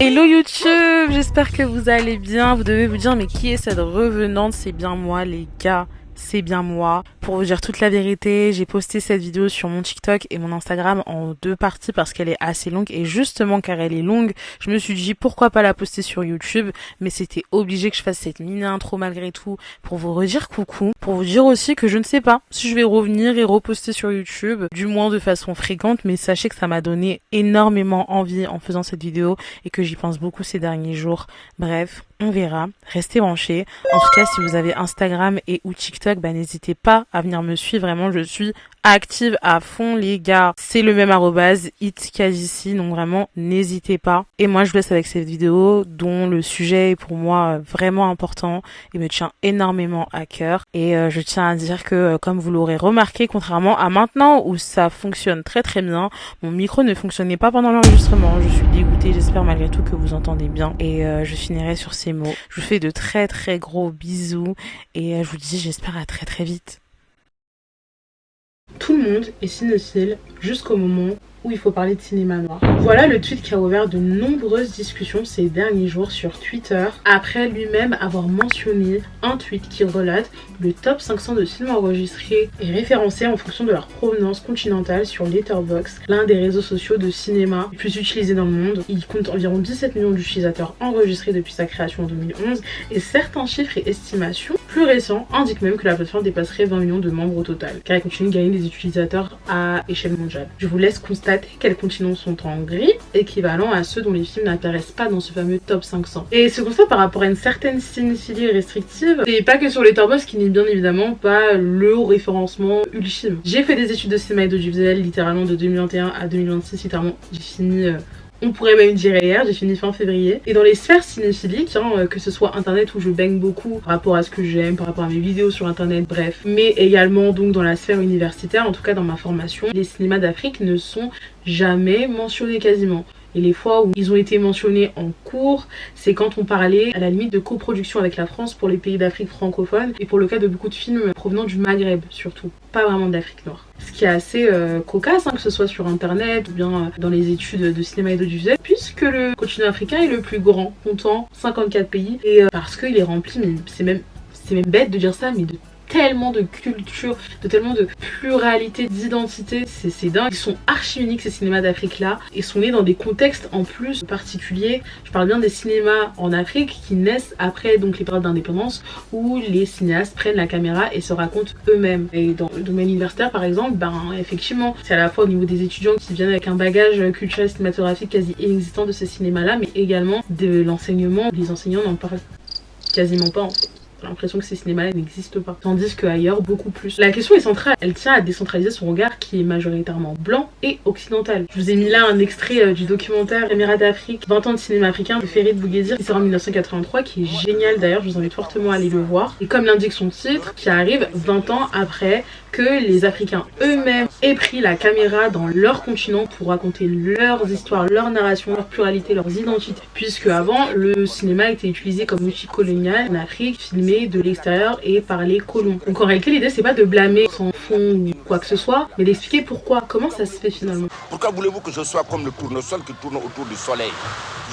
Hello YouTube, j'espère que vous allez bien. Vous devez vous dire mais qui est cette revenante? C'est bien moi les gars, c'est bien moi. Pour vous dire toute la vérité, j'ai posté cette vidéo sur mon TikTok et mon Instagram en deux parties parce qu'elle est assez longue et justement car elle est longue, je me suis dit pourquoi pas la poster sur YouTube, mais c'était obligé que je fasse cette mini intro malgré tout pour vous redire coucou, pour vous dire aussi que je ne sais pas si je vais revenir et reposter sur YouTube, du moins de façon fréquente, mais sachez que ça m'a donné énormément envie en faisant cette vidéo et que j'y pense beaucoup ces derniers jours. Bref, on verra. Restez branchés. En tout cas, si vous avez Instagram et ou TikTok, n'hésitez pas à venir me suivre. Vraiment, je suis active à fond, les gars. C'est le même arrobase, ici, donc vraiment, n'hésitez pas. Et moi, je vous laisse avec cette vidéo dont le sujet est pour moi vraiment important et me tient énormément à cœur. Et je tiens à dire que, comme vous l'aurez remarqué, contrairement à maintenant où ça fonctionne très très bien, mon micro ne fonctionnait pas pendant l'enregistrement. Je suis dégoûtée, j'espère malgré tout que vous entendez bien. Et je finirai sur ces mots. Je vous fais de très très gros bisous et je vous dis j'espère à très très vite. Tout le monde est cinéphile jusqu'au moment où il faut parler de cinéma noir. Voilà le tweet qui a ouvert de nombreuses discussions ces derniers jours sur Twitter, après lui-même avoir mentionné un tweet qui relate le top 500 de films enregistrés et référencés en fonction de leur provenance continentale sur Letterboxd, l'un des réseaux sociaux de cinéma les plus utilisés dans le monde. Il compte environ 17 millions d'utilisateurs enregistrés depuis sa création en 2011 et certains chiffres et estimations plus récents indiquent même que la plateforme dépasserait 20 millions de membres au total, car elle continue de gagner des utilisateurs à échelle mondiale. Je vous laisse constater quels continents sont en gris, équivalent à ceux dont les films n'apparaissent pas dans ce fameux top 500. Et ce constat par rapport à une certaine cinéphilie restrictive, c'est pas que sur Letterboxd qui n'est bien évidemment pas le référencement ultime. J'ai fait des études de cinéma et d'audiovisuel littéralement de 2021 à 2026, littéralement j'ai fini... on pourrait même dire hier, j'ai fini fin février. Et dans les sphères cinéphiliques, que ce soit internet où je baigne beaucoup par rapport à ce que j'aime, par rapport à mes vidéos sur internet, bref. Mais également donc dans la sphère universitaire, en tout cas dans ma formation, les cinémas d'Afrique ne sont jamais mentionnés quasiment. Et les fois où ils ont été mentionnés en cours, c'est quand on parlait à la limite de coproduction avec la France pour les pays d'Afrique francophone et pour le cas de beaucoup de films provenant du Maghreb surtout, pas vraiment d'Afrique noire. Ce qui est assez cocasse, que ce soit sur internet ou bien dans les études de cinéma et d'audiovisuel, puisque le continent africain est le plus grand, comptant 54 pays, et parce qu'il est rempli, mais c'est même bête de dire ça, mais de tellement de culture, de tellement de pluralité, d'identité, c'est dingue. Ils sont archi uniques ces cinémas d'Afrique là et sont nés dans des contextes en plus particuliers. Je parle bien des cinémas en Afrique qui naissent après donc les périodes d'indépendance où les cinéastes prennent la caméra et se racontent eux-mêmes. Et dans le domaine universitaire par exemple, effectivement c'est à la fois au niveau des étudiants qui viennent avec un bagage culturel cinématographique quasi inexistant de ces cinémas là, mais également de l'enseignement. Les enseignants n'en parlent quasiment pas en fait. J'ai l'impression que ces cinémas-là n'existent pas. Tandis qu'ailleurs, beaucoup plus. La question est centrale. Elle tient à décentraliser son regard qui est majoritairement blanc et occidental. Je vous ai mis là un extrait du documentaire Émirats d'Afrique, 20 ans de cinéma africain de Ferid Bouguedir qui sort en 1983, qui est génial d'ailleurs, je vous invite fortement à aller le voir. Et comme l'indique son titre, qui arrive 20 ans après que les Africains eux-mêmes aient pris la caméra dans leur continent pour raconter leurs histoires, leur narration, leur pluralité, leurs identités. Puisque avant, le cinéma était utilisé comme outil colonial en Afrique, filmé de l'extérieur et par les colons. Donc en réalité, l'idée c'est pas de blâmer sans fond ou quoi que ce soit, mais d'expliquer pourquoi, comment ça se fait finalement. Pourquoi voulez-vous que je sois comme le tournesol qui tourne autour du soleil?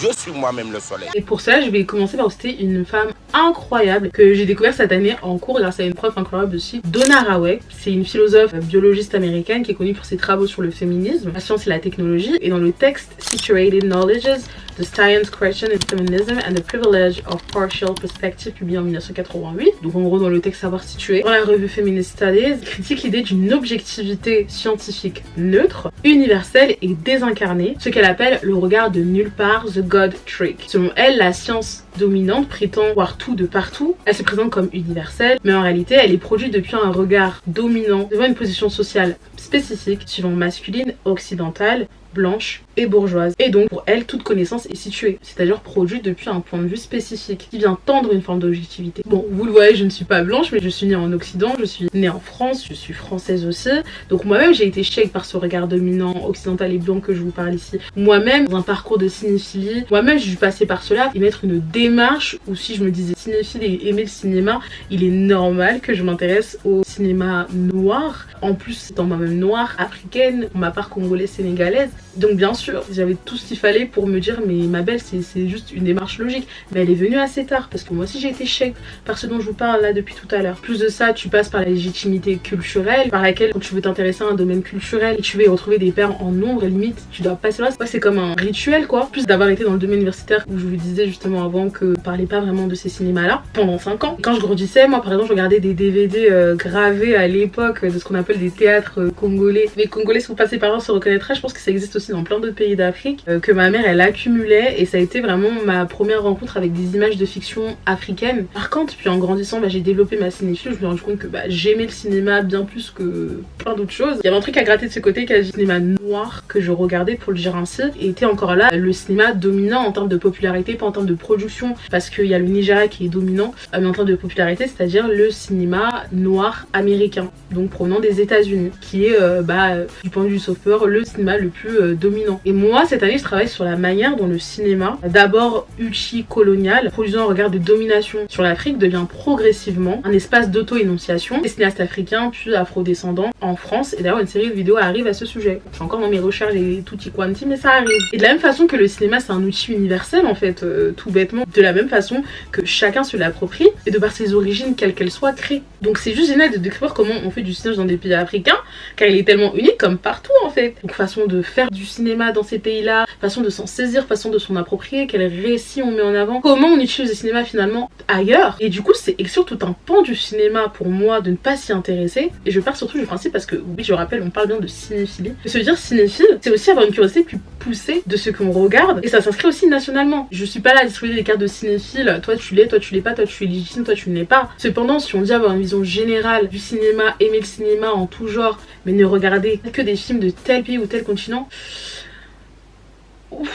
Je suis moi-même le soleil. Et pour ça, je vais commencer par citer une femme incroyable que j'ai découverte cette année en cours grâce à une prof incroyable aussi, Donna Haraway. C'est une philosophe biologiste américaine qui est connue pour ses travaux sur le féminisme, la science et la technologie. Et dans le texte Situated Knowledges, The Science, Question and Feminism and the Privilege of Partial Perspective, publié en 1988, donc en gros dans le texte Savoir situé, dans la revue Feminist Studies, critique l'idée d'une objectivité scientifique neutre, universelle et désincarnée, ce qu'elle appelle le regard de nulle part, the God Trick. Selon elle, la science dominante prétend voir tout de partout, elle se présente comme universelle, mais en réalité elle est produite depuis un regard dominant devant une position sociale spécifique, suivant masculine, occidentale, blanche et bourgeoise. Et donc pour elle, toute connaissance est située, c'est-à-dire produite depuis un point de vue spécifique qui vient tendre une forme d'objectivité. Bon, vous le voyez, je ne suis pas blanche, mais je suis née en Occident, je suis née en France, je suis française aussi. Donc moi-même, j'ai été shake par ce regard dominant occidental et blanc que je vous parle ici. Moi-même, dans un parcours de cinéphilie, moi-même, je suis passée par cela et mettre une démarche où si je me disais cinéphile et aimer le cinéma, il est normal que je m'intéresse au cinéma noir En plus, étant moi-même noire, africaine, pour ma part congolaise, sénégalaise. Donc bien sûr, j'avais tout ce qu'il fallait pour me dire mais ma belle, c'est juste une démarche logique. Mais elle est venue assez tard parce que moi aussi j'ai été shape par ce dont je vous parle là depuis tout à l'heure. Plus de ça, tu passes par la légitimité culturelle par laquelle quand tu veux t'intéresser à un domaine culturel et tu veux y retrouver des pairs en nombre, limite tu dois passer là. C'est comme un rituel quoi. Plus d'avoir été dans le domaine universitaire où je vous disais justement avant que je parlais pas vraiment de ces cinémas là pendant 5 ans. Et quand je grandissais, moi par exemple je regardais des DVD gravés à l'époque de ce qu'on appelle des théâtres congolais. Les Congolais si vous passez par là se reconnaîtraient, je pense que ça existe aussi dans plein d'autres pays d'Afrique, que ma mère elle accumulait et ça a été vraiment ma première rencontre avec des images de fiction africaines marquantes. Puis en grandissant j'ai développé ma cinéphilie, je me suis rendu compte que j'aimais le cinéma bien plus que plein d'autres choses. Il y avait un truc à gratter de ce côté quasi cinéma noir que je regardais pour le dire ainsi et était encore là le cinéma dominant en termes de popularité, pas en termes de production parce qu'il y a le Nigeria qui est dominant, mais en termes de popularité, c'est-à-dire le cinéma noir américain, donc provenant des États-Unis, qui est du point de vue software le cinéma le plus dominant. Et moi cette année je travaille sur la manière dont le cinéma, d'abord ultra-colonial, produisant un regard de domination sur l'Afrique, devient progressivement un espace d'auto-énonciation des cinéastes africains puis afro-descendants en France. Et d'ailleurs une série de vidéos arrive à ce sujet. Je suis encore dans mes recherches et tutti quanti, mais ça arrive. Et de la même façon que le cinéma c'est un outil universel en fait, tout bêtement, de la même façon que chacun se l'approprie et de par ses origines quelles qu'elles soient crée. Donc c'est juste génial de découvrir comment on fait du cinéma dans des pays africains, car il est tellement unique comme partout en fait. Donc façon de faire du cinéma dans ces pays-là, façon de s'en saisir, façon de s'en approprier, quel récit on met en avant, comment on utilise le cinéma finalement ailleurs. Et du coup c'est surtout un pan du cinéma pour moi de ne pas s'y intéresser. Et je pars surtout du principe parce que oui je rappelle on parle bien de cinéphilie. Se dire cinéphile c'est aussi avoir une curiosité plus poussée de ce qu'on regarde et ça s'inscrit aussi nationalement. Je suis pas là à distribuer des cartes de cinéphile, toi tu l'es, toi tu l'es pas, toi tu es légitime, toi tu ne l'es pas. Cependant si on dit avoir une vision générale du cinéma, aimer le cinéma en tout genre, mais ne regarder que des films de tel pays ou tel continent, vous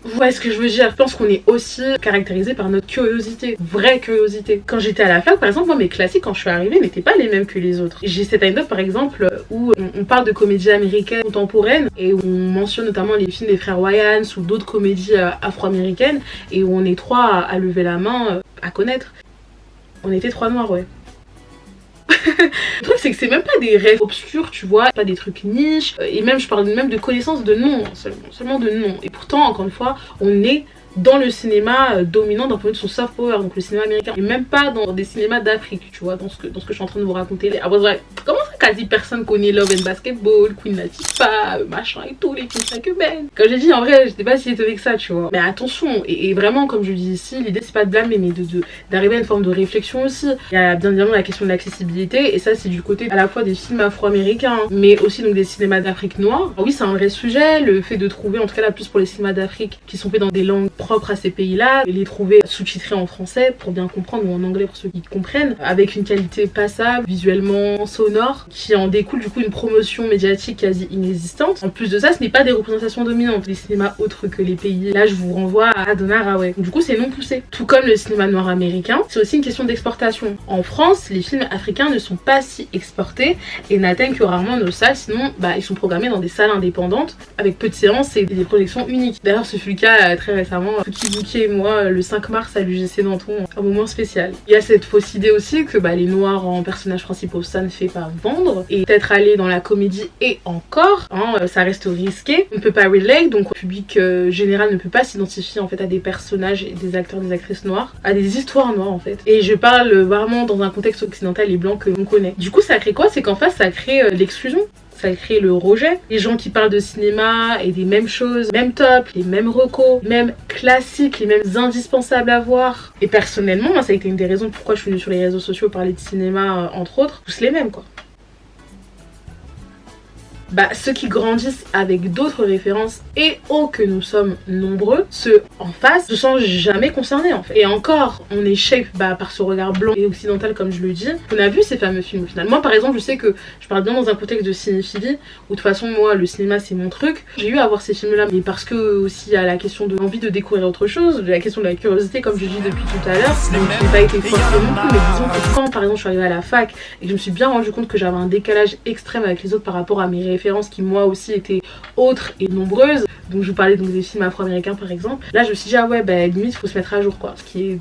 voyez ce que je veux dire. Je pense qu'on est aussi caractérisé par notre curiosité, vraie curiosité. Quand j'étais à la fac par exemple, moi mes classiques quand je suis arrivée n'étaient pas les mêmes que les autres. J'ai cette anecdote par exemple où on parle de comédies américaines contemporaines et où on mentionne notamment les films des frères Wayans ou d'autres comédies afro-américaines et où on est 3 à lever la main à connaître. On était 3 noirs, ouais. Le truc c'est que c'est même pas des rêves obscurs tu vois, pas des trucs niches, et même je parle même de connaissances de noms, seulement de noms. Et pourtant encore une fois on est dans le cinéma dominant d'un point de vue de son soft power, donc le cinéma américain, et même pas dans des cinémas d'Afrique, tu vois, dans ce que je suis en train de vous raconter. Ah ouais, comment ça quasi personne connaît Love and Basketball, Queen Latifah, machin et tout, les films cubaines. Comme j'ai dit en vrai, j'étais pas si étonnée que ça, tu vois. Mais attention, et vraiment comme je dis ici, l'idée c'est pas de blâmer, mais d'arriver à une forme de réflexion aussi. Il y a bien évidemment la question de l'accessibilité, et ça c'est du côté à la fois des films afro-américains, mais aussi donc des cinémas d'Afrique noire. Alors oui c'est un vrai sujet, le fait de trouver, en tout cas là plus pour les cinémas d'Afrique, qui sont faits dans des langues propres à ces pays-là, et les trouver sous-titrés en français pour bien comprendre, ou en anglais pour ceux qui comprennent, avec une qualité passable, visuellement, sonore, qui en découle du coup une promotion médiatique quasi inexistante. En plus de ça, ce n'est pas des représentations dominantes. Les cinémas autres que les pays, là je vous renvoie à Donna Haraway. Du coup c'est non poussé. Tout comme le cinéma noir américain, c'est aussi une question d'exportation. En France, les films africains ne sont pas si exportés et n'atteignent que rarement nos salles, sinon ils sont programmés dans des salles indépendantes avec peu de séances et des projections uniques. D'ailleurs ce fut le cas très récemment, Tuki et moi le 5 mars à l'UGC Danton, un moment spécial. Il y a cette fausse idée aussi que les noirs en personnages principaux ça ne fait pas vendre, et peut-être aller dans la comédie et encore, ça reste risqué, on ne peut pas relate, donc le public général ne peut pas s'identifier en fait à des personnages et des acteurs, des actrices noires, à des histoires noires en fait. Et je parle vraiment dans un contexte occidental et blanc que l'on connaît. Du coup ça crée quoi? C'est qu'en face ça crée l'exclusion. Ça crée le rejet. Les gens qui parlent de cinéma et des mêmes choses, mêmes tops, les mêmes recos, mêmes classiques, les mêmes indispensables à voir. Et personnellement, moi, ça a été une des raisons pourquoi je suis venue sur les réseaux sociaux parler de cinéma, entre autres. Tous les mêmes, quoi. Ceux qui grandissent avec d'autres références et oh que nous sommes nombreux, ceux en face se sentent jamais concernés en fait. Et encore, on est shape par ce regard blanc et occidental comme je le dis. On a vu ces fameux films au final. Moi par exemple, je sais que je parle bien dans un contexte de cinéphilie où de toute façon moi le cinéma c'est mon truc. J'ai eu à voir ces films là, mais parce que aussi il y a la question de l'envie de découvrir autre chose, de la question de la curiosité comme je dis depuis tout à l'heure. Donc je n'ai pas été forcée non plus, mais disons que quand par exemple je suis arrivée à la fac et que je me suis bien rendu compte que j'avais un décalage extrême avec les autres par rapport à mes références qui moi aussi étaient autres et nombreuses, donc je vous parlais donc des films afro-américains par exemple, là je me suis dit ah ouais limite faut se mettre à jour quoi, ce qui est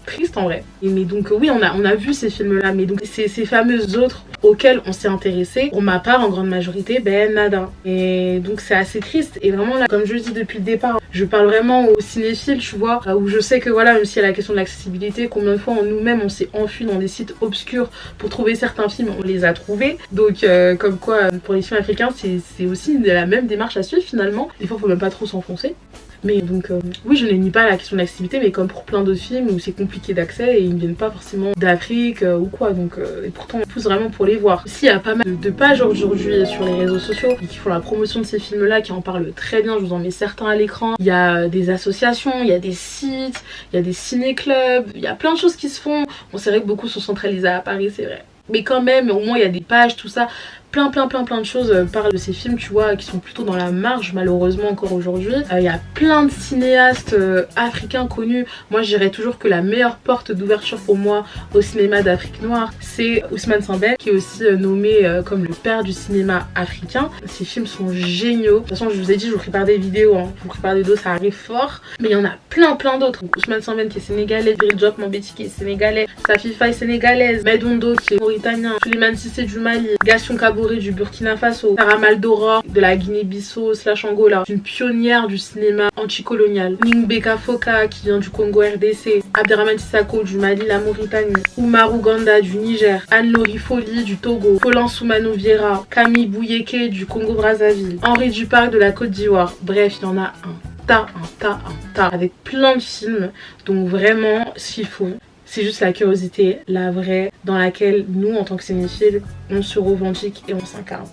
triste en vrai. Mais donc oui, on a vu ces films-là, mais donc ces fameux autres auxquels on s'est intéressé, pour ma part en grande majorité, nada. Et donc c'est assez triste. Et vraiment là, comme je le dis depuis le départ, je parle vraiment aux cinéphiles, tu vois, où je sais que voilà, même s'il y a la question de l'accessibilité, combien de fois nous-mêmes on s'est enfui dans des sites obscurs pour trouver certains films, on les a trouvés. Donc comme quoi pour les films africains, c'est aussi la même démarche à suivre finalement. Des fois faut même pas trop s'enfoncer. Mais donc oui, je ne nie pas la question de l'accessibilité, mais comme pour plein d'autres films où c'est compliqué d'accès et ils ne viennent pas forcément d'Afrique ou quoi, donc et pourtant on pousse vraiment pour les voir. Aussi il y a pas mal de pages aujourd'hui sur les réseaux sociaux qui font la promotion de ces films là, qui en parlent très bien, je vous en mets certains à l'écran. Il y a des associations, il y a des sites, il y a des ciné-clubs, il y a plein de choses qui se font. Bon, c'est vrai que beaucoup sont centralisés à Paris, c'est vrai, mais quand même au moins il y a des pages, tout ça. Plein de choses parlent de ces films, tu vois, qui sont plutôt dans la marge malheureusement encore aujourd'hui. Il y a plein de cinéastes africains connus. Moi je dirais toujours que la meilleure porte d'ouverture pour moi au cinéma d'Afrique noire, c'est Ousmane Sembène, qui est aussi nommé comme le père du cinéma africain. Ces films sont géniaux. De toute façon je vous ai dit, je vous prépare des vidéos, je vous prépare des dos, ça arrive fort. Mais il y en a plein d'autres. Ousmane Sembène qui est sénégalais, Viril Diop Mambéty qui est sénégalais, Safi Faye sénégalaise, Medondo qui est mauritanien, Souleymane Cissé du Mali, Gaston Kaboré du Burkina Faso, Sarah Maldoror de la Guinée-Bissau / Angola, une pionnière du cinéma anticolonial, Ningbeka Foka qui vient du Congo RDC, Abderrahmane Sissako du Mali, la Mauritanie, Oumar Ouganda du Niger, Anne-Laurie Folly du Togo, Colin Soumano Vieira, Camille Bouyeke du Congo-Brazzaville, Henri Duparc de la Côte d'Ivoire. Bref, il y en a un tas, avec plein de films. Donc vraiment, ce qu'il faut, c'est juste la curiosité, la vraie, dans laquelle nous, en tant que cinéphiles, on se revendique et on s'incarne.